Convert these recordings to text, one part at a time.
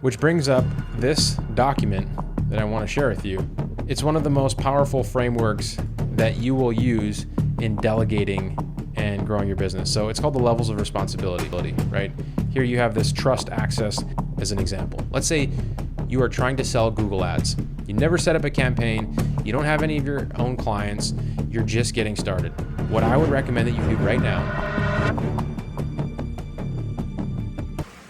Which brings up this document that I want to share with you. It's one of the most powerful frameworks that you will use in delegating and growing your business. So it's called the levels of responsibility, right? Here you have this trust access as an example. Let's say you are trying to sell Google Ads. You never set up a campaign. You don't have any of your own clients. You're just getting started. What I would recommend that you do right now.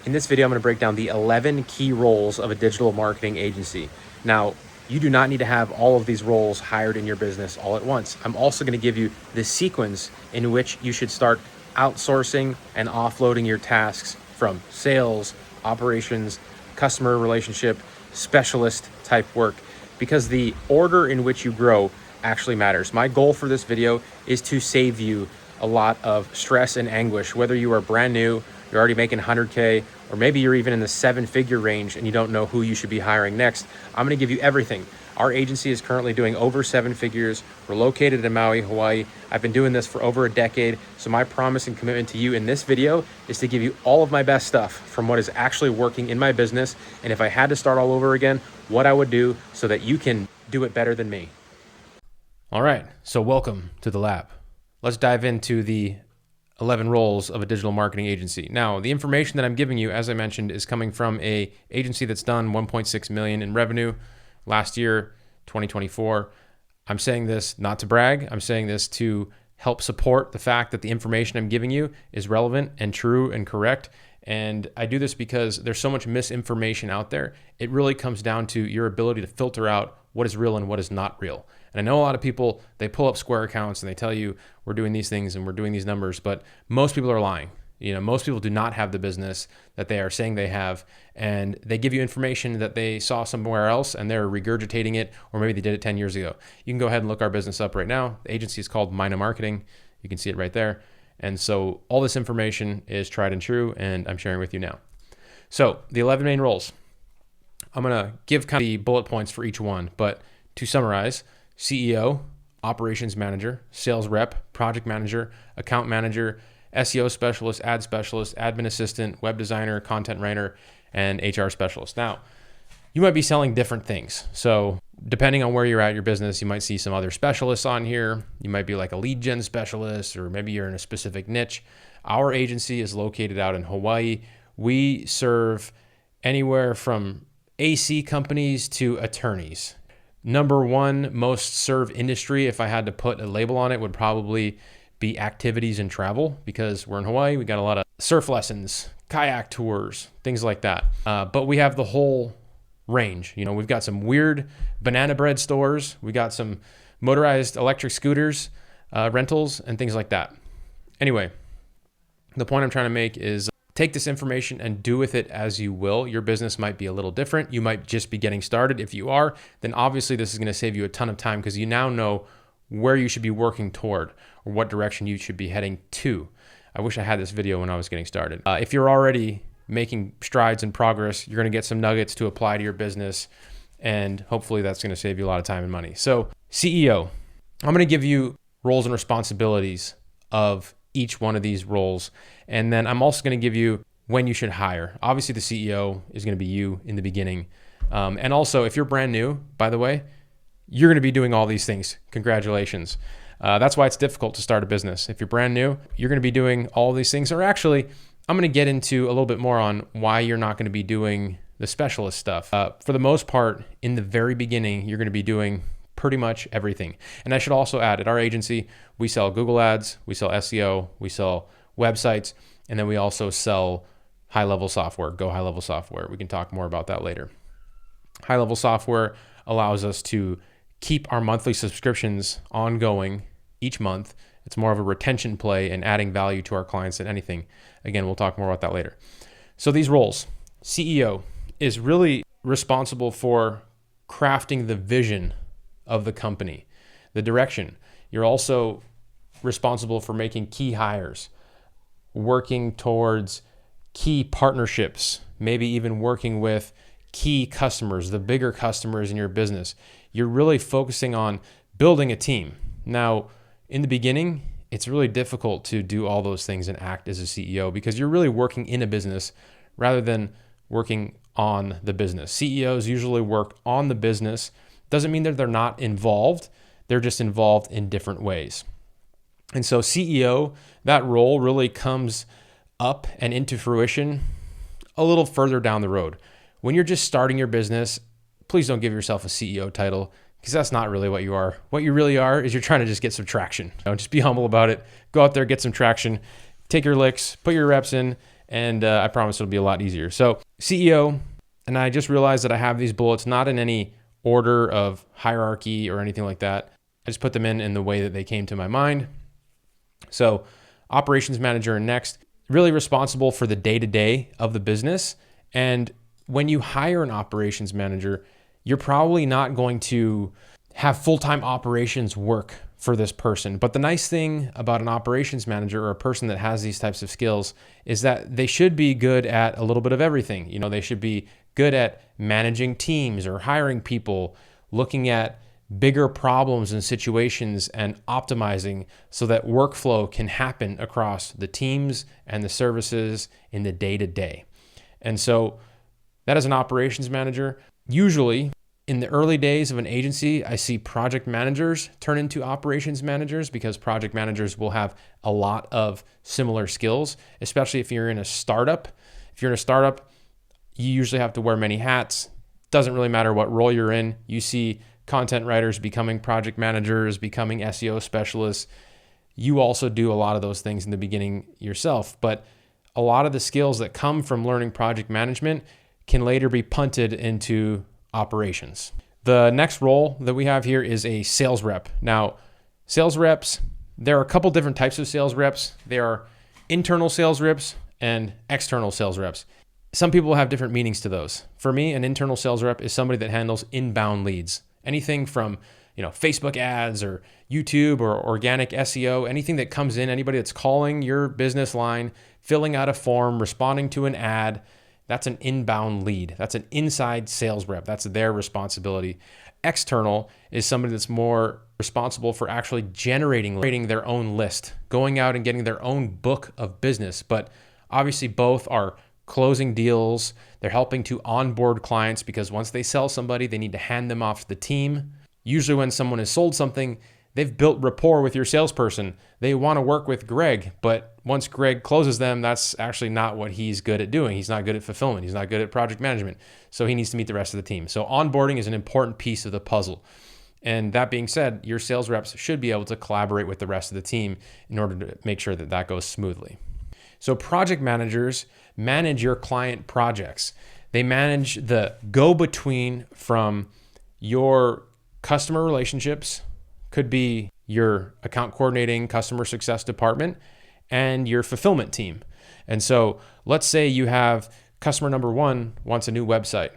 In this video, I'm going to break down the 11 key roles of a digital marketing agency. Now, you do not need to have all of these roles hired in your business all at once. I'm also going to give you the sequence in which you should start outsourcing and offloading your tasks from sales, operations, customer relationship, specialist type work, because the order in which you grow actually matters. My goal for this video is to save you a lot of stress and anguish, whether you are brand new, you're already making 100K, or maybe you're even in the 7-figure range and you don't know who you should be hiring next. I'm gonna give you everything. Our agency is currently doing over 7 figures. We're located in Maui, Hawaii. I've been doing this for over a decade. So my promise and commitment to you in this video is to give you all of my best stuff from what is actually working in my business. And if I had to start all over again, what I would do so that you can do it better than me. All right, so welcome to the lab. Let's dive into the 11 roles of a digital marketing agency. Now, the information that I'm giving you, as I mentioned, is coming from a agency that's done 1.6 million in revenue last year, 2024. I'm saying this not to brag. I'm saying this to help support the fact that the information I'm giving you is relevant and true and correct. And I do this because there's so much misinformation out there. It really comes down to your ability to filter out what is real and what is not real. And I know a lot of people, they pull up Square accounts and they tell you we're doing these things and we're doing these numbers, but most people are lying. You know, most people do not have the business that they are saying they have, and they give you information that they saw somewhere else and they're regurgitating it, or maybe they did it 10 years ago. You can go ahead and look our business up right now. The agency is called Mina Marketing. You can see it right there. And so all this information is tried and true, and I'm sharing with you now. So the 11 main roles. I'm gonna give kind of the bullet points for each one, but to summarize: CEO, operations manager, sales rep, project manager, account manager, SEO specialist, ad specialist, admin assistant, web designer, content writer, and HR specialist. Now, you might be selling different things. So depending on where you're at in your business, you might see some other specialists on here. You might be like a lead gen specialist, or maybe you're in a specific niche. Our agency is located out in Hawaii. We serve anywhere from AC companies to attorneys. Number one most served industry, if I had to put a label on it, would probably be activities and travel, because we're in Hawaii. We got a lot of surf lessons, kayak tours, things like that. But we have the whole range. You know, we've got some weird banana bread stores. We got some motorized electric scooters, rentals, and things like that. Anyway, the point I'm trying to make is take this information and do with it as you will. Your business might be a little different. You might just be getting started. If you are, then obviously this is going to save you a ton of time, because you now know where you should be working toward or what direction you should be heading to. I wish I had this video when I was getting started. If you're already making strides and progress, you're going to get some nuggets to apply to your business, and hopefully that's going to save you a lot of time and money. So CEO, I'm going to give you roles and responsibilities of each one of these roles. And then I'm also going to give you when you should hire. Obviously, the CEO is going to be you in the beginning. And also, if you're brand new, by the way, you're going to be doing all these things. Congratulations. That's why it's difficult to start a business. If you're brand new, you're going to be doing all these things. Or actually, I'm going to get into a little bit more on why you're not going to be doing the specialist stuff. For the most part, in the very beginning, you're going to be doing pretty much everything. And I should also add, at our agency, we sell Google Ads, we sell SEO, we sell websites, and then we also sell high-level software, Go high-level software. We can talk more about that later. High-level software allows us to keep our monthly subscriptions ongoing each month. It's more of a retention play and adding value to our clients than anything. Again, we'll talk more about that later. So these roles, CEO is really responsible for crafting the vision of the company, the direction. You're also responsible for making key hires, working towards key partnerships, maybe even working with key customers, the bigger customers in your business. You're really focusing on building a team. Now, in the beginning, it's really difficult to do all those things and act as a CEO, because you're really working in a business rather than working on the business. CEOs usually work on the business. Doesn't mean that they're not involved. They're just involved in different ways. And so CEO, that role really comes up and into fruition a little further down the road. When you're just starting your business, please don't give yourself a CEO title, because that's not really what you are. What you really are is you're trying to just get some traction. Just be humble about it. Go out there, get some traction, take your licks, put your reps in, and I promise it'll be a lot easier. So CEO, and I just realized that I have these bullets not in any order of hierarchy or anything like that. I just put them in the way that they came to my mind. So operations manager next, really responsible for the day-to-day of the business. And when you hire an operations manager, you're probably not going to have full-time operations work for this person. But the nice thing about an operations manager or a person that has these types of skills is that they should be good at a little bit of everything. They should be good at managing teams or hiring people, looking at bigger problems and situations and optimizing so that workflow can happen across the teams and the services in the day-to-day. And so that as an operations manager, usually in the early days of an agency, I see project managers turn into operations managers because project managers will have a lot of similar skills, especially if you're in a startup. If you're in a startup, you usually have to wear many hats. Doesn't really matter what role you're in. You see content writers becoming project managers, becoming SEO specialists. You also do a lot of those things in the beginning yourself, but a lot of the skills that come from learning project management can later be punted into operations. The next role that we have here is a sales rep. Now, sales reps, there are a couple different types of sales reps. There are internal sales reps and external sales reps. Some people have different meanings to those. For me, an internal sales rep is somebody that handles inbound leads. Anything from, Facebook ads or YouTube or organic SEO, anything that comes in, anybody that's calling your business line, filling out a form, responding to an ad, that's an inbound lead. That's an inside sales rep. That's their responsibility. External is somebody that's more responsible for actually generating their own list, going out and getting their own book of business. But obviously both are closing deals. They're helping to onboard clients because once they sell somebody, they need to hand them off to the team. Usually when someone has sold something, they've built rapport with your salesperson. They want to work with Greg, but once Greg closes them, that's actually not what he's good at doing. He's not good at fulfillment. He's not good at project management. So he needs to meet the rest of the team. So onboarding is an important piece of the puzzle. And that being said, your sales reps should be able to collaborate with the rest of the team in order to make sure that that goes smoothly. So project managers manage your client projects. They manage the go-between from your customer relationships, could be your account coordinating customer success department, and your fulfillment team. And so let's say you have customer number one wants a new website.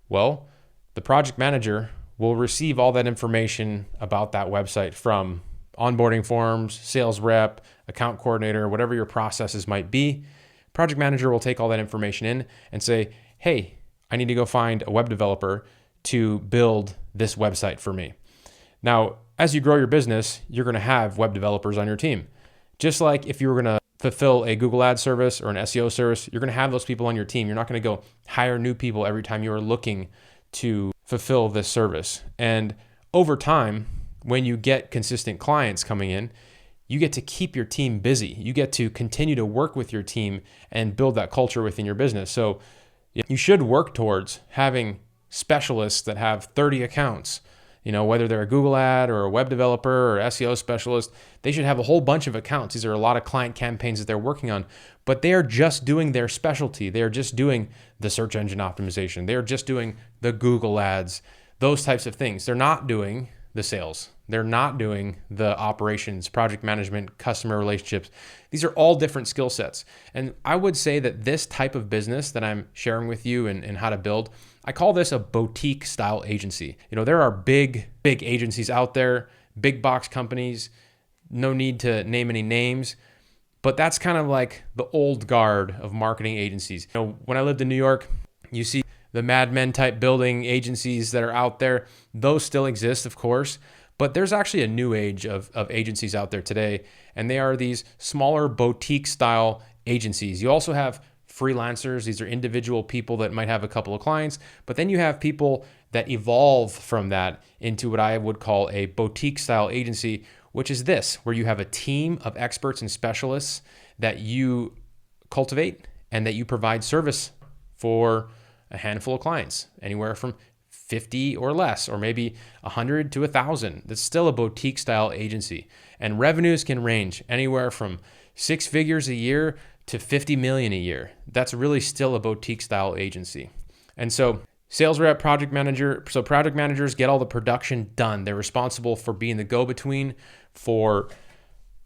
Well, the project manager will receive all that information about that website from onboarding forms, sales rep, account coordinator, whatever your processes might be. Project manager will take all that information in and say, hey, I need to go find a web developer to build this website for me. Now, as you grow your business, you're going to have web developers on your team. Just like if you were going to fulfill a Google Ad service or an SEO service, you're going to have those people on your team. You're not going to go hire new people every time you are looking to fulfill this service. And over time, when you get consistent clients coming in, you get to keep your team busy. You get to continue to work with your team and build that culture within your business. So you should work towards having specialists that have 30 accounts. Whether they're a Google ad or a web developer or SEO specialist, they should have a whole bunch of accounts. These are a lot of client campaigns that they're working on, but they are just doing their specialty. They are just doing the search engine optimization. They are just doing the Google ads, those types of things. They're not doing the sales. They're not doing the operations, project management, customer relationships. These are all different skill sets. And I would say that this type of business that I'm sharing with you and how to build, I call this a boutique style agency. There are big agencies out there, big box companies, no need to name any names, but that's kind of like the old guard of marketing agencies. When I lived in New York, you see the Mad Men type building agencies that are out there. Those still exist, of course, but there's actually a new age of agencies out there today, and they are these smaller boutique style agencies. You also have freelancers. These are individual people that might have a couple of clients, but then you have people that evolve from that into what I would call a boutique style agency, which is this, where you have a team of experts and specialists that you cultivate and that you provide service for a handful of clients, anywhere from 50 or less, or maybe 100 to 1,000. That's still a boutique style agency. And revenues can range anywhere from 6 figures a year to 50 million a year. That's really still a boutique style agency. And so sales rep, project manager. So project managers get all the production done. They're responsible for being the go-between for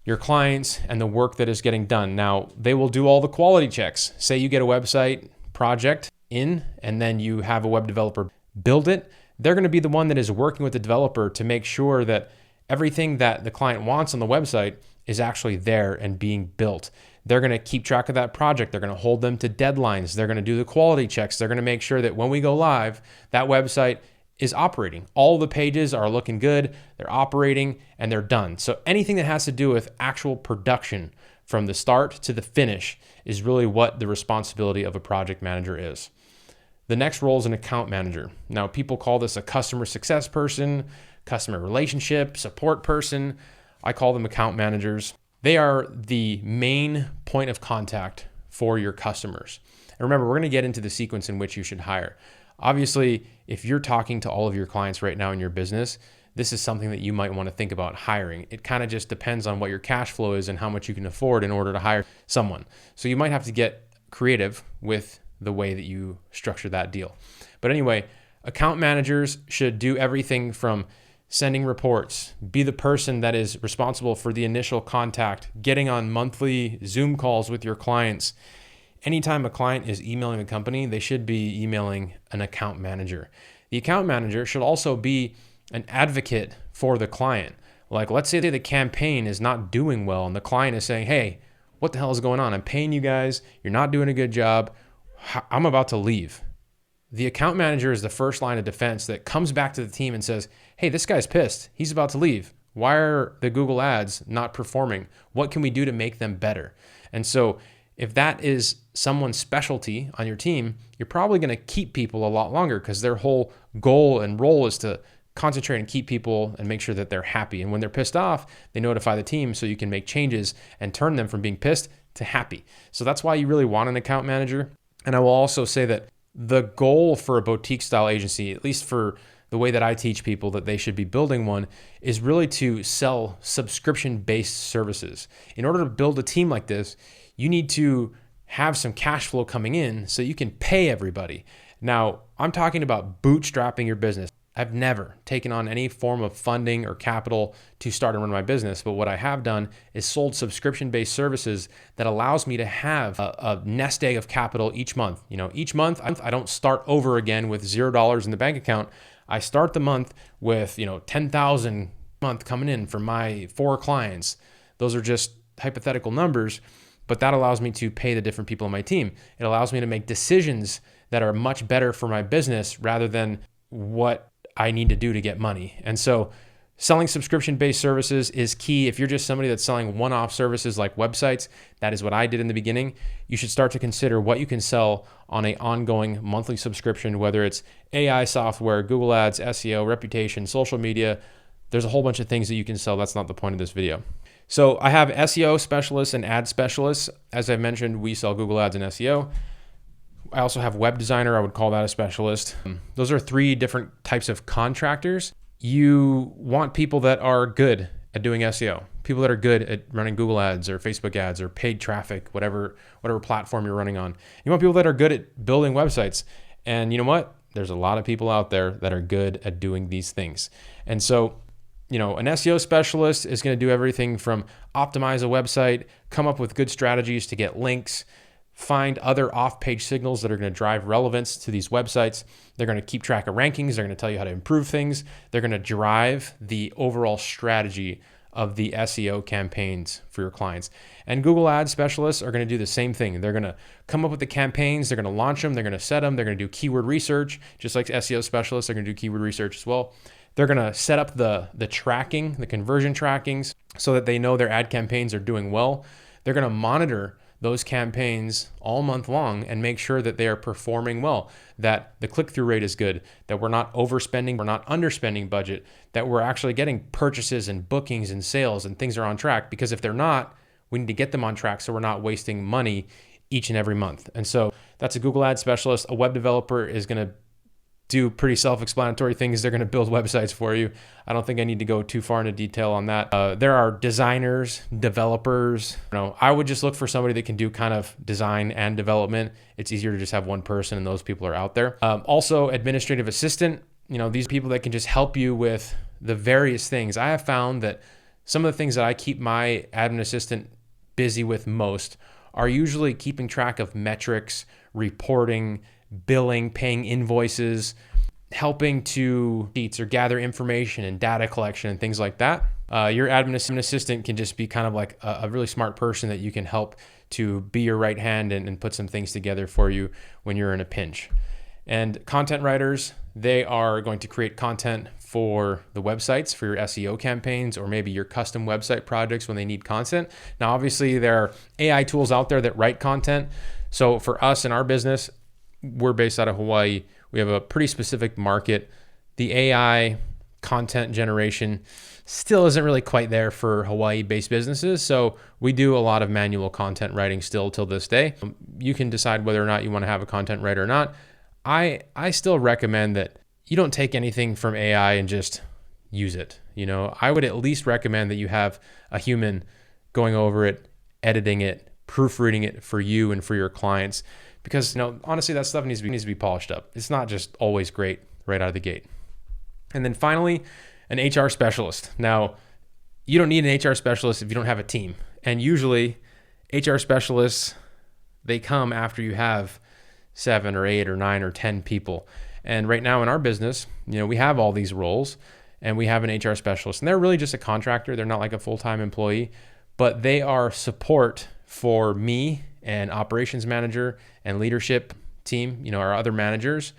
your clients and the work that is getting done. Now, they will do all the quality checks. Say you get a website project in, and then you have a web developer build it. They're going to be the one that is working with the developer to make sure that everything that the client wants on the website is actually there and being built. They're going to keep track of that project. They're going to hold them to deadlines. They're going to do the quality checks. They're going to make sure that when we go live, that website is operating. All the pages are looking good, they're operating, and they're done. So anything that has to do with actual production from the start to the finish is really what the responsibility of a project manager is. The next role is an account manager. Now, people call this a customer success person, customer relationship, support person. I call them account managers. They are the main point of contact for your customers. And remember, we're going to get into the sequence in which you should hire. Obviously, if you're talking to all of your clients right now in your business, this is something that you might want to think about hiring. It kind of just depends on what your cash flow is and how much you can afford in order to hire someone. So you might have to get creative with the way that you structure that deal. But anyway, account managers should do everything from sending reports, be the person that is responsible for the initial contact, getting on monthly Zoom calls with your clients. Anytime a client is emailing a company, they should be emailing an account manager. The account manager should also be an advocate for the client. Like, let's say that the campaign is not doing well and the client is saying, hey, what the hell is going on? I'm paying you guys. You're not doing a good job. I'm about to leave. The account manager is the first line of defense that comes back to the team and says, hey, this guy's pissed. He's about to leave. Why are the Google ads not performing? What can we do to make them better? And so if that is someone's specialty on your team, you're probably going to keep people a lot longer because their whole goal and role is to concentrate and keep people and make sure that they're happy. And when they're pissed off, they notify the team so you can make changes and turn them from being pissed to happy. So that's why you really want an account manager. And I will also say that the goal for a boutique style agency, at least for the way that I teach people that they should be building one, is really to sell subscription-based services. In order to build a team like this, you need to have some cash flow coming in so you can pay everybody. Now, I'm talking about bootstrapping your business. I've never taken on any form of funding or capital to start and run my business, but what I have done is sold subscription-based services that allows me to have a nest egg of capital each month. Each month I don't start over again with $0 in the bank account. I start the month with, 10,000 a month coming in from my 4 clients. Those are just hypothetical numbers, but that allows me to pay the different people on my team. It allows me to make decisions that are much better for my business rather than what I need to do to get money. And so selling subscription-based services is key. If you're just somebody that's selling one-off services like websites, that is what I did in the beginning. You should start to consider what you can sell on an ongoing monthly subscription, whether it's AI software, Google Ads, SEO, reputation, social media. There's a whole bunch of things that you can sell. That's not the point of this video. So I have SEO specialists and ad specialists. As I mentioned, we sell Google Ads and SEO. I also have web designer. I would call that a specialist. Those are 3 different types of contractors. You want people that are good at doing SEO, people that are good at running Google ads or Facebook ads or paid traffic, whatever platform you're running on. You want people that are good at building websites. And you know what? There's a lot of people out there that are good at doing these things. And so, an SEO specialist is going to do everything from optimize a website, come up with good strategies to get links, find other off-page signals that are going to drive relevance to these websites. They're going to keep track of rankings. They're going to tell you how to improve things. They're going to drive the overall strategy of the SEO campaigns for your clients. And Google Ads specialists are going to do the same thing. They're going to come up with the campaigns. They're going to launch them. They're going to set them. They're going to do keyword research, just like SEO specialists are going to do keyword research as well. They're going to set up the tracking, the conversion trackings, so that they know their ad campaigns are doing well. They're going to monitor those campaigns all month long and make sure that they are performing well, that the click-through rate is good, that we're not overspending, we're not underspending budget, that we're actually getting purchases and bookings and sales and things are on track. Because if they're not, we need to get them on track so we're not wasting money each and every month. And so that's a Google Ads specialist. A web developer is going to do pretty self-explanatory things. They're going to build websites for you. I don't think I need to go too far into detail on that. There are designers, developers. I would just look for somebody that can do kind of design and development. It's easier to just have one person, and those people are out there. Also, administrative assistant. These people that can just help you with the various things. I have found that some of the things that I keep my admin assistant busy with most are usually keeping track of metrics, reporting, billing, paying invoices, helping to sheets or gather information and data collection and things like that. Your admin assistant can just be kind of like a really smart person that you can help to be your right hand and put some things together for you when you're in a pinch. And content writers, they are going to create content for the websites, for your SEO campaigns, or maybe your custom website projects when they need content. Now, obviously, there are AI tools out there that write content. So for us in our business, we're based out of Hawaii. We have a pretty specific market. The AI content generation still isn't really quite there for Hawaii-based businesses. So we do a lot of manual content writing still till this day. You can decide whether or not you want to have a content writer or not. I still recommend that you don't take anything from AI and just use it. I would at least recommend that you have a human going over it, editing it, proofreading it for you and for your clients. Because, honestly, that stuff needs to be polished up. It's not just always great right out of the gate. And then finally, an HR specialist. Now, you don't need an HR specialist if you don't have a team. And usually, HR specialists, they come after you have 7 or 8 or 9 or 10 people. And right now in our business, we have all these roles and we have an HR specialist. And they're really just a contractor. They're not like a full-time employee, but they are support for me and operations manager and leadership team, our other managers.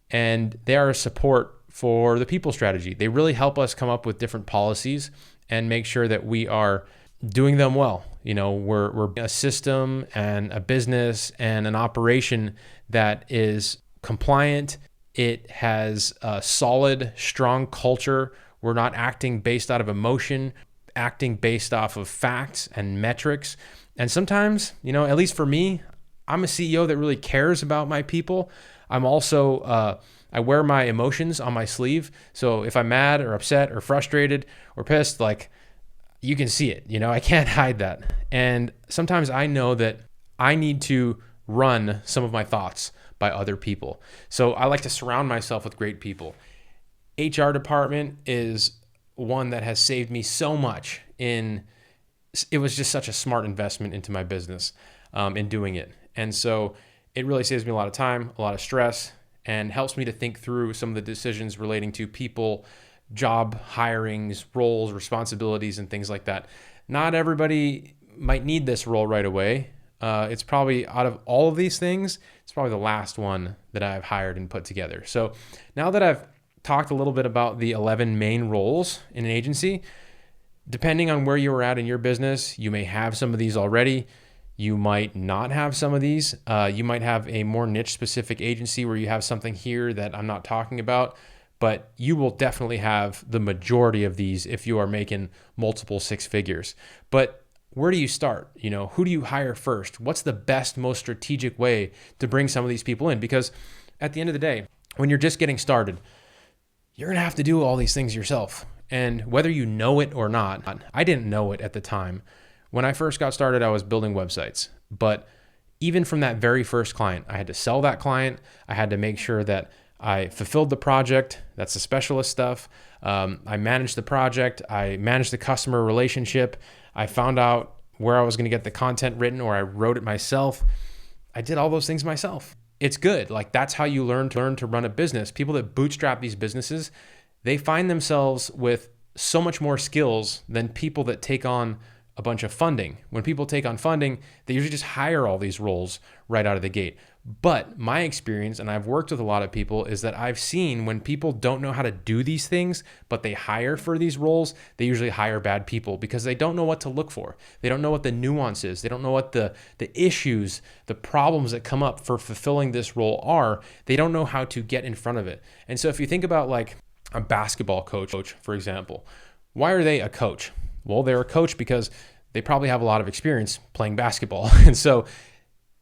And they are a support for the people strategy. They really help us come up with different policies and make sure that we are doing them well. We're a system and a business and an operation that is compliant. It has a solid, strong culture. We're not acting based out of emotion, acting based off of facts and metrics. And sometimes, at least for me, I'm a CEO that really cares about my people. I'm also, I wear my emotions on my sleeve. So if I'm mad or upset or frustrated or pissed, you can see it, I can't hide that. And sometimes I know that I need to run some of my thoughts by other people. So I like to surround myself with great people. HR department is one that has saved me so much it was just such a smart investment into my business in doing it. And so it really saves me a lot of time, a lot of stress, and helps me to think through some of the decisions relating to people, job hirings, roles, responsibilities, and things like that. Not everybody might need this role right away. It's probably, out of all of these things, it's probably the last one that I've hired and put together. So now that I've talked a little bit about the 11 main roles in an agency, depending on where you are at in your business, you may have some of these already. You might not have some of these. You might have a more niche specific agency where you have something here that I'm not talking about, but you will definitely have the majority of these if you are making multiple 6 figures. But where do you start? Who do you hire first? What's the best, most strategic way to bring some of these people in? Because at the end of the day, when you're just getting started, you're going to have to do all these things yourself. And whether you know it or not, I didn't know it at the time. When I first got started, I was building websites. But even from that very first client, I had to sell that client. I had to make sure that I fulfilled the project. That's the specialist stuff. I managed the project. I managed the customer relationship. I found out where I was going to get the content written, or I wrote it myself. I did all those things myself. It's good. That's how you learn to run a business. People that bootstrap these businesses, they find themselves with so much more skills than people that take on a bunch of funding. When people take on funding, they usually just hire all these roles right out of the gate. But my experience, and I've worked with a lot of people, is that I've seen when people don't know how to do these things, but they hire for these roles, they usually hire bad people because they don't know what to look for. They don't know what the nuance is. They don't know what the issues, the problems that come up for fulfilling this role are. They don't know how to get in front of it. And so if you think about like a basketball coach, for example, why are they a coach? Well, they're a coach because they probably have a lot of experience playing basketball. And so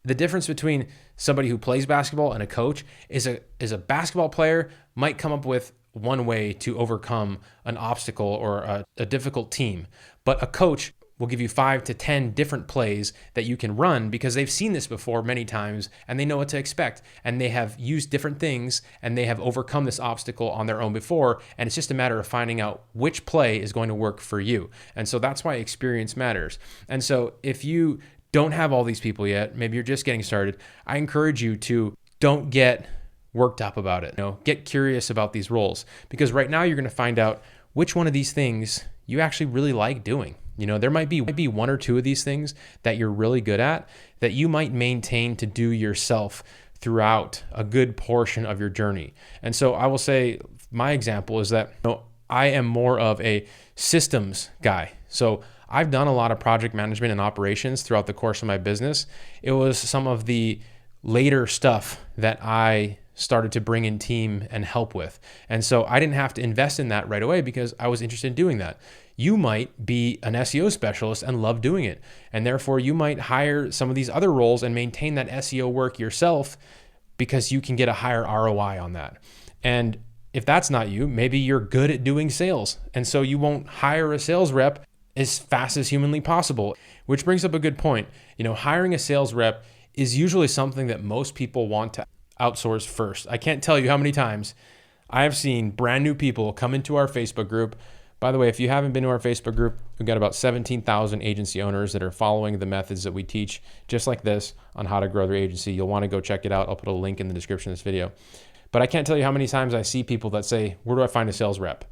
the difference between somebody who plays basketball and a coach is a basketball player might come up with one way to overcome an obstacle or a difficult team. But a coach will give you 5 to 10 different plays that you can run because they've seen this before many times and they know what to expect. And they have used different things and they have overcome this obstacle on their own before. And it's just a matter of finding out which play is going to work for you. And so that's why experience matters. And so if you don't have all these people yet, maybe you're just getting started, I encourage you to don't get worked up about it. Get curious about these roles, because right now you're going to find out which one of these things you actually really like doing. There might be one or two of these things that you're really good at that you might maintain to do yourself throughout a good portion of your journey. And so I will say my example is that I am more of a systems guy. So I've done a lot of project management and operations throughout the course of my business. It was some of the later stuff that I started to bring in team and help with. And so I didn't have to invest in that right away because I was interested in doing that. You might be an SEO specialist and love doing it. And therefore you might hire some of these other roles and maintain that SEO work yourself because you can get a higher ROI on that. And if that's not you, maybe you're good at doing sales. And so you won't hire a sales rep as fast as humanly possible, which brings up a good point. Hiring a sales rep is usually something that most people want to outsource first. I can't tell you how many times I have seen brand new people come into our Facebook group. By the way, if you haven't been to our Facebook group, we've got about 17,000 agency owners that are following the methods that we teach, just like this, on how to grow their agency. You'll want to go check it out. I'll put a link in the description of this video. But I can't tell you how many times I see people that say, where do I find a sales rep?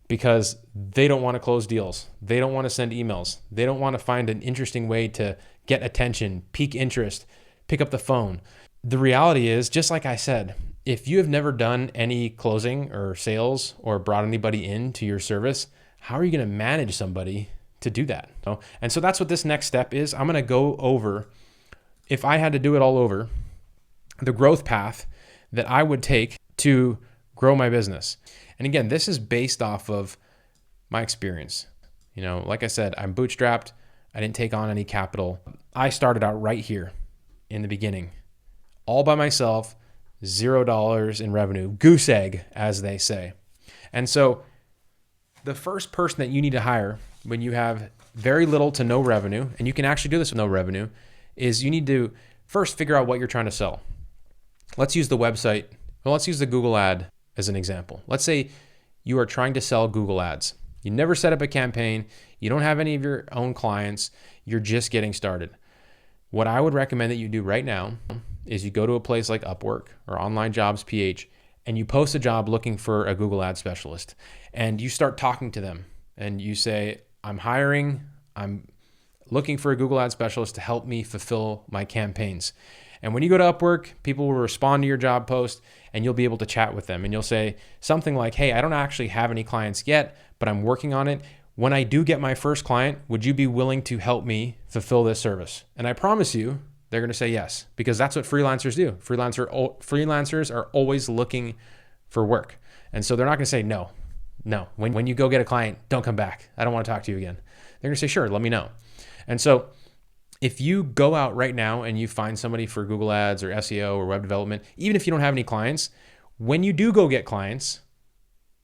Because they don't want to close deals. They don't want to send emails. They don't want to find an interesting way to get attention, pique interest, pick up the phone. The reality is, just like I said, if you have never done any closing or sales or brought anybody into your service, how are you going to manage somebody to do that? And so that's what this next step is. I'm going to go over, if I had to do it all over, the growth path that I would take to grow my business. And again, this is based off of my experience. Like I said, I'm bootstrapped. I didn't take on any capital. I started out right here in the beginning, all by myself, $0 in revenue, goose egg, as they say. And so the first person that you need to hire when you have very little to no revenue, and you can actually do this with no revenue, is you need to first figure out what you're trying to sell. Let's use the website. Well, let's use the Google ad as an example. Let's say you are trying to sell Google ads. You never set up a campaign. You don't have any of your own clients. You're just getting started. What I would recommend that you do right now is you go to a place like Upwork or Online Jobs PH and you post a job looking for a Google ad specialist, and you start talking to them and you say, I'm looking for a Google ad specialist to help me fulfill my campaigns. And when you go to Upwork, people will respond to your job post and you'll be able to chat with them. And you'll say something like, hey, I don't actually have any clients yet, but I'm working on it. When I do get my first client, would you be willing to help me fulfill this service? And I promise you, they're going to say yes, because that's what freelancers do. Freelancers are always looking for work. And so they're not going to say no. When you go get a client, don't come back. I don't want to talk to you again. They're going to say, sure, let me know. And so if you go out right now and you find somebody for Google Ads or SEO or web development, even if you don't have any clients, when you do go get clients,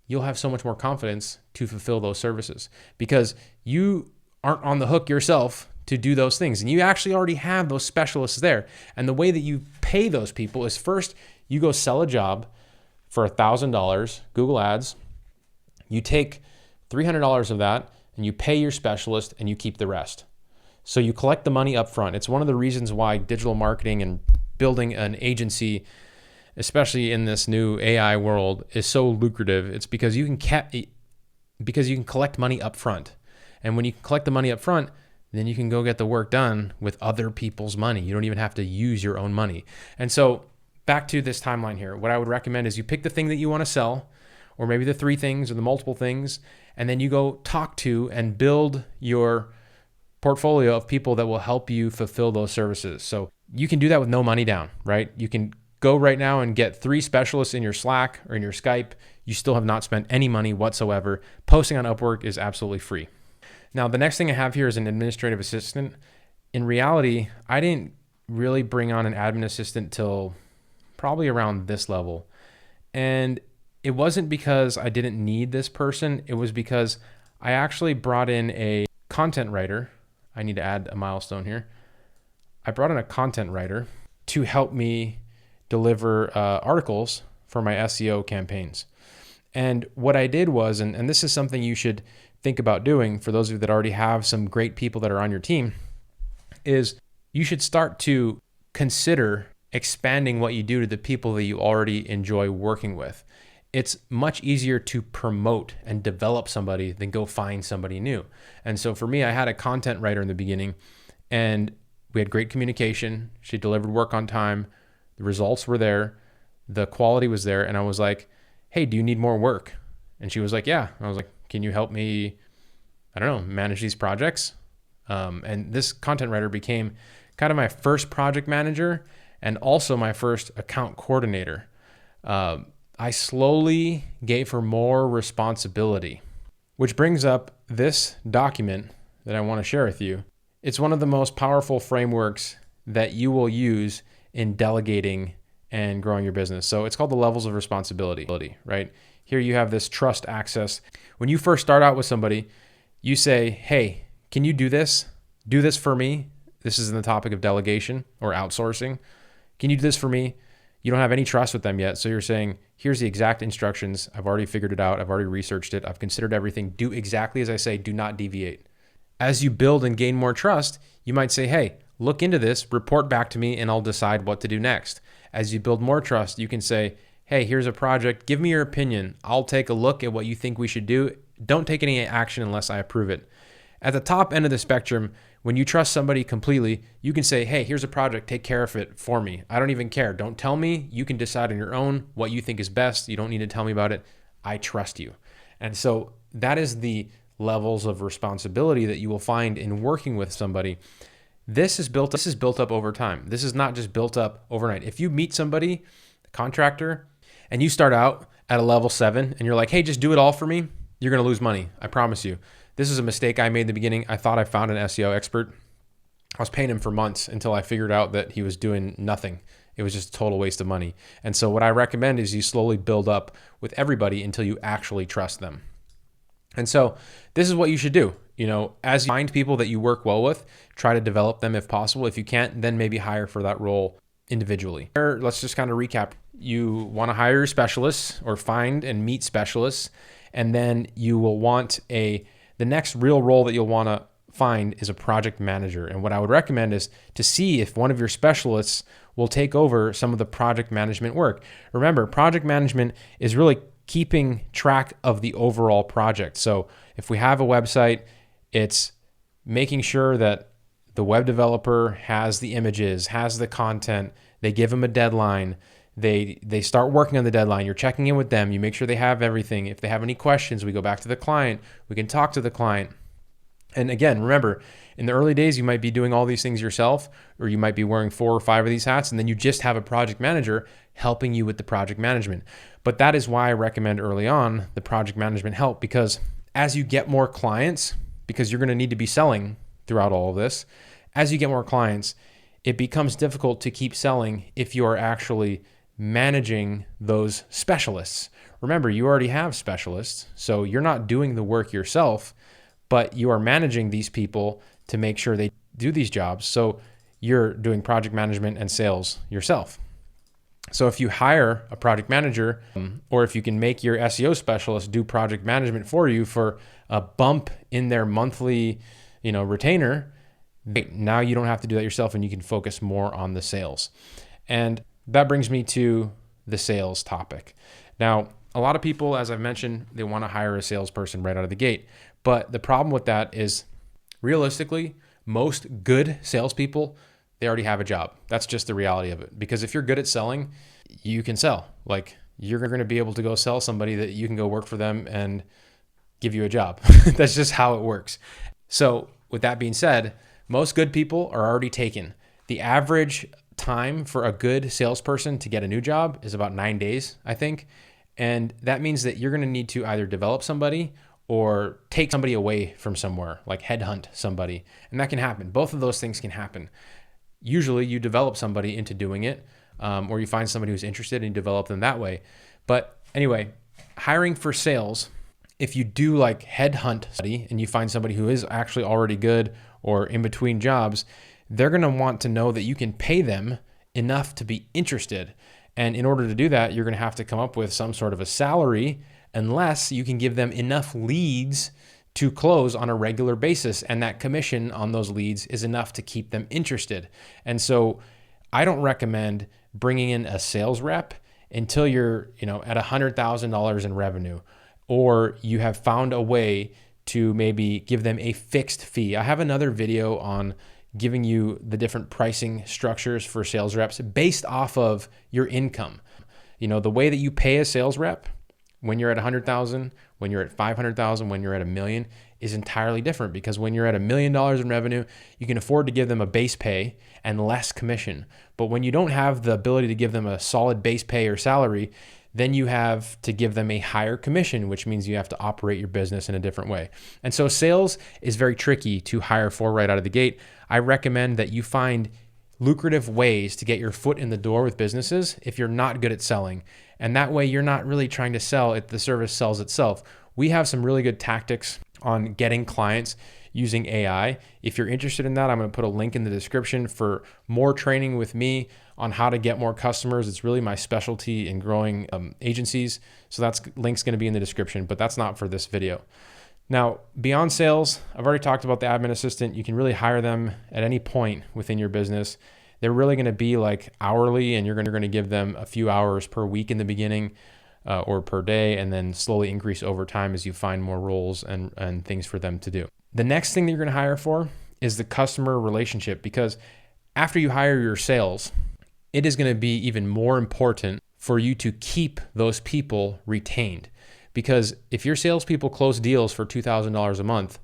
you'll have so much more confidence to fulfill those services because you aren't on the hook yourself to do those things. And you actually already have those specialists there. And the way that you pay those people is first, you go sell a job for $1,000, Google Ads. You take $300 of that and you pay your specialist and you keep the rest. So you collect the money up front. It's one of the reasons why digital marketing and building an agency, especially in this new AI world, is so lucrative. It's because you can collect money up front. And when you collect the money up front, then you can go get the work done with other people's money. You don't even have to use your own money. And so back to this timeline here, what I would recommend is you pick the thing that you want to sell, or maybe the 3 things or the multiple things, and then you go talk to and build your portfolio of people that will help you fulfill those services. So you can do that with no money down, right? You can go right now and get 3 specialists in your Slack or in your Skype. You still have not spent any money whatsoever. Posting on Upwork is absolutely free. Now, the next thing I have here is an administrative assistant. In reality, I didn't really bring on an admin assistant till probably around this level. And it wasn't because I didn't need this person. It was because I actually brought in a content writer. I need to add a milestone here. I brought in a content writer to help me deliver articles for my SEO campaigns. And what I did was, and this is something you should think about doing for those of you that already have some great people that are on your team, is you should start to consider expanding what you do to the people that you already enjoy working with. It's much easier to promote and develop somebody than go find somebody new. And so for me, I had a content writer in the beginning, and we had great communication. She delivered work on time. The results were there. The quality was there. And I was like, hey, do you need more work? And she was like, yeah. I was like, can you help me, I don't know, manage these projects? And this content writer became kind of my first project manager and also my first account coordinator. I slowly gave her more responsibility, which brings up this document that I want to share with you. It's one of the most powerful frameworks that you will use in delegating and growing your business. So it's called the levels of responsibility, right? Here you have this trust access. When you first start out with somebody, you say, hey, can you do this? Do this for me. This is in the topic of delegation or outsourcing. Can you do this for me? You don't have any trust with them yet. So you're saying, here's the exact instructions. I've already figured it out. I've already researched it. I've considered everything. Do exactly as I say. Do not deviate. As you build and gain more trust, you might say, hey, look into this, report back to me, and I'll decide what to do next. As you build more trust, you can say, hey, here's a project. Give me your opinion. I'll take a look at what you think we should do. Don't take any action unless I approve it. At the top end of the spectrum, when you trust somebody completely, you can say, hey, here's a project. Take care of it for me. I don't even care. Don't tell me. You can decide on your own what you think is best. You don't need to tell me about it. I trust you. And so that is the levels of responsibility that you will find in working with somebody. This is built up over time. This is not just built up overnight. If you meet somebody, a contractor, and you start out at a level 7 and you're like, hey, just do it all for me, you're going to lose money. I promise you. This is a mistake I made in the beginning. I thought I found an SEO expert. I was paying him for months until I figured out that he was doing nothing. It was just a total waste of money. And so what I recommend is you slowly build up with everybody until you actually trust them. And so this is what you should do. You know, as you find people that you work well with, try to develop them if possible. If you can't, then maybe hire for that role individually. Let's just kind of recap. You want to hire specialists or find and meet specialists, and then you will want the next real role that you'll want to find is a project manager. And what I would recommend is to see if one of your specialists will take over some of the project management work. Remember, project management is really keeping track of the overall project. So if we have a website, it's making sure that the web developer has the images, has the content, they give them a deadline, they start working on the deadline, you're checking in with them, you make sure they have everything. If they have any questions, we go back to the client, we can talk to the client. And again, remember, in the early days, you might be doing all these things yourself, or you might be wearing 4 or 5 of these hats, and then you just have a project manager helping you with the project management. But that is why I recommend early on the project management help, because as you get more clients, because you're going to need to be selling throughout all of this, as you get more clients, it becomes difficult to keep selling if you are actually managing those specialists. Remember, you already have specialists, so you're not doing the work yourself, but you are managing these people to make sure they do these jobs. So you're doing project management and sales yourself. So if you hire a project manager, or if you can make your SEO specialist do project management for you for a bump in their monthly, retainer, now you don't have to do that yourself and you can focus more on the sales. And that brings me to the sales topic. Now, a lot of people, as I've mentioned, they want to hire a salesperson right out of the gate. But the problem with that is, realistically, most good salespeople, they already have a job. That's just the reality of it. Because if you're good at selling, you can sell. Like, you're going to be able to go sell somebody that you can go work for them and give you a job. That's just how it works. So with that being said, most good people are already taken. The average time for a good salesperson to get a new job is about 9 days, I think. And that means that you're going to need to either develop somebody or take somebody away from somewhere, like headhunt somebody. And that can happen. Both of those things can happen. Usually you develop somebody into doing it, or you find somebody who's interested and you develop them that way. But anyway, hiring for sales, if you do like headhunt somebody and you find somebody who is actually already good or in between jobs, they're going to want to know that you can pay them enough to be interested. And in order to do that, you're going to have to come up with some sort of a salary, unless you can give them enough leads to close on a regular basis. And that commission on those leads is enough to keep them interested. And so I don't recommend bringing in a sales rep until you're, at $100,000 in revenue, or you have found a way to maybe give them a fixed fee. I have another video on giving you the different pricing structures for sales reps based off of your income. The way that you pay a sales rep when you're at 100,000, when you're at 500,000, when you're at $1 million is entirely different, because when you're at $1 million in revenue, you can afford to give them a base pay and less commission. But when you don't have the ability to give them a solid base pay or salary, then you have to give them a higher commission, which means you have to operate your business in a different way. And so sales is very tricky to hire for right out of the gate. I recommend that you find lucrative ways to get your foot in the door with businesses if you're not good at selling. And that way you're not really trying to sell it, the service sells itself. We have some really good tactics on getting clients using AI. If you're interested in that, I'm going to put a link in the description for more training with me on how to get more customers. It's really my specialty in growing agencies. So that's link's going to be in the description, but that's not for this video. Now, beyond sales, I've already talked about the admin assistant. You can really hire them at any point within your business. They're really going to be like hourly, and you're going to give them a few hours per week in the beginning or per day, and then slowly increase over time as you find more roles and things for them to do. The next thing that you're going to hire for is the customer relationship, because after you hire your sales, it is going to be even more important for you to keep those people retained. Because if your salespeople close deals for $2,000 a month,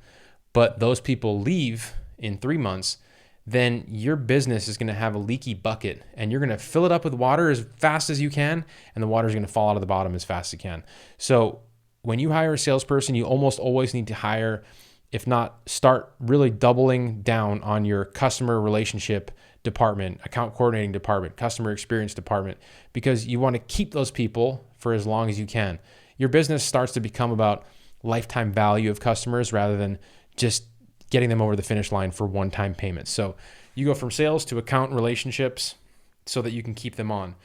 but those people leave in 3 months, then your business is going to have a leaky bucket, and you're going to fill it up with water as fast as you can, and the water is going to fall out of the bottom as fast as you can. So when you hire a salesperson, you almost always need to hire, if not start really doubling down on your customer relationship department, account coordinating department, customer experience department, because you want to keep those people for as long as you can. Your business starts to become about lifetime value of customers rather than just getting them over the finish line for one-time payments. So you go from sales to account relationships so that you can keep them on.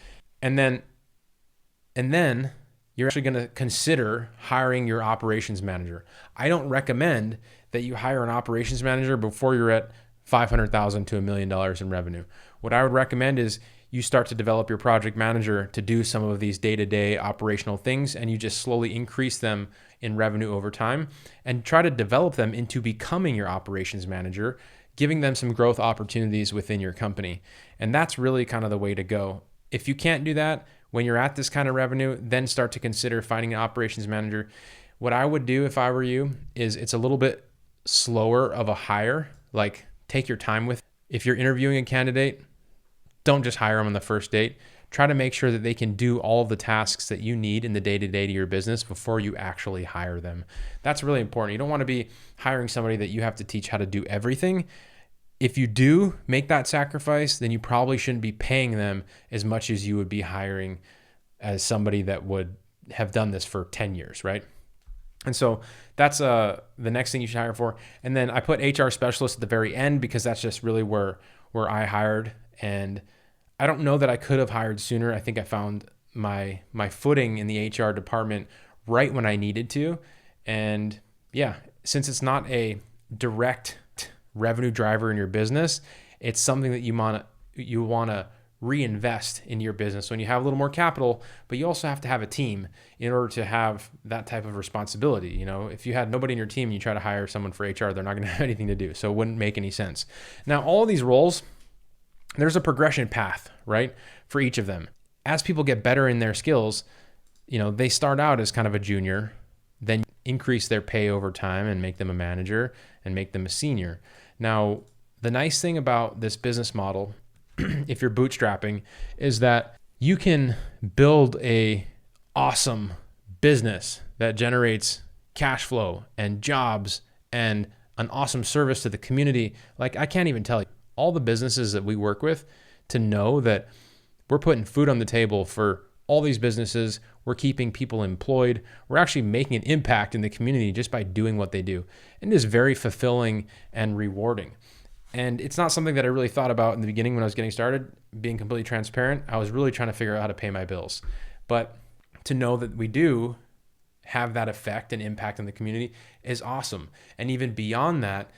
And then you're actually going to consider hiring your operations manager. I don't recommend that you hire an operations manager before you're at $500,000 to $1 million in revenue. What I would recommend is you start to develop your project manager to do some of these day-to-day operational things, and you just slowly increase them in revenue over time and try to develop them into becoming your operations manager, giving them some growth opportunities within your company. And that's really kind of the way to go. If you can't do that when you're at this kind of revenue, then start to consider finding an operations manager. What I would do if I were you is it's a little bit slower of a hire, like take your time with it. If you're interviewing a candidate, don't just hire them on the first date. Try to make sure that they can do all of the tasks that you need in the day-to-day to your business before you actually hire them. That's really important. You don't want to be hiring somebody that you have to teach how to do everything. If you do make that sacrifice, then you probably shouldn't be paying them as much as you would be hiring as somebody that would have done this for 10 years, right? And so that's the next thing you should hire for. And then I put HR specialist at the very end because that's just really where I hired. And I don't know that I could have hired sooner. I think I found my footing in the HR department right when I needed to. And yeah, since it's not a direct revenue driver in your business, it's something that you want to reinvest in your business when you have a little more capital, but you also have to have a team in order to have that type of responsibility. You know, if you had nobody in your team and you try to hire someone for HR, they're not going to have anything to do. So it wouldn't make any sense. Now, all of these roles, there's a progression path, right, for each of them. As people get better in their skills, you know, they start out as kind of a junior, then increase their pay over time and make them a manager and make them a senior. Now, the nice thing about this business model, if you're bootstrapping, is that you can build a awesome business that generates cash flow and jobs and an awesome service to the community. Like, I can't even tell you all the businesses that we work with, to know that we're putting food on the table for all these businesses. We're keeping people employed. We're actually making an impact in the community just by doing what they do. And it is very fulfilling and rewarding. And it's not something that I really thought about in the beginning when I was getting started. Being completely transparent, I was really trying to figure out how to pay my bills. But to know that we do have that effect and impact in the community is awesome. And even beyond that,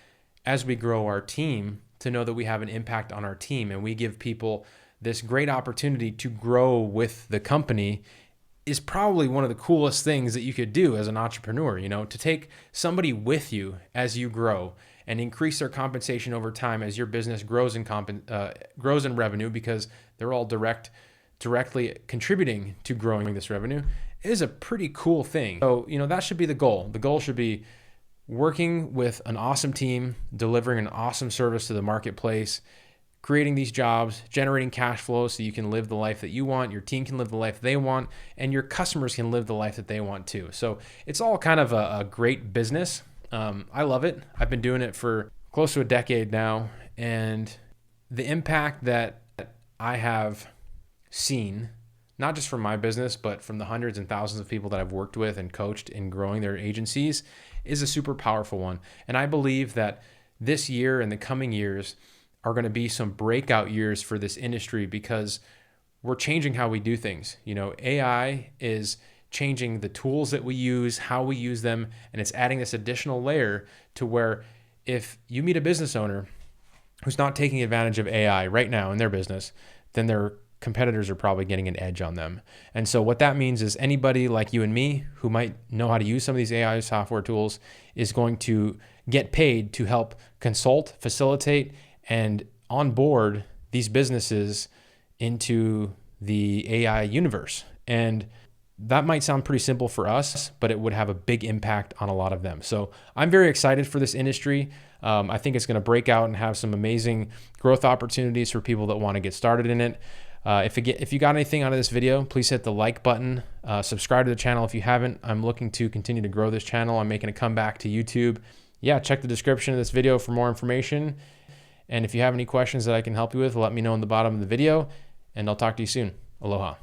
as we grow our team, to know that we have an impact on our team and we give people this great opportunity to grow with the company is probably one of the coolest things that you could do as an entrepreneur, you know, to take somebody with you as you grow and increase their compensation over time as your business grows in revenue, because they're all directly contributing to growing this revenue, is a pretty cool thing. So, you know, that should be the goal. The goal should be working with an awesome team, delivering an awesome service to the marketplace, creating these jobs, generating cash flow so you can live the life that you want, your team can live the life they want, and your customers can live the life that they want too. So it's all kind of a great business. I love it. I've been doing it for close to a decade now, and the impact that I have seen, not just from my business, but from the hundreds and thousands of people that I've worked with and coached in growing their agencies, is a super powerful one. And I believe that this year and the coming years are going to be some breakout years for this industry, because we're changing how we do things. You know, AI is changing the tools that we use, how we use them, and it's adding this additional layer to where if you meet a business owner who's not taking advantage of AI right now in their business, then their competitors are probably getting an edge on them. And so what that means is anybody like you and me who might know how to use some of these AI software tools is going to get paid to help consult, facilitate, and onboard these businesses into the AI universe. And that might sound pretty simple for us, but it would have a big impact on a lot of them. So I'm very excited for this industry. I think it's going to break out and have some amazing growth opportunities for people that want to get started in it. If you got anything out of this video, please hit the like button. Subscribe to the channel if you haven't. I'm looking to continue to grow this channel. I'm making a comeback to YouTube. Yeah, check the description of this video for more information. And if you have any questions that I can help you with, let me know in the bottom of the video, and I'll talk to you soon. Aloha.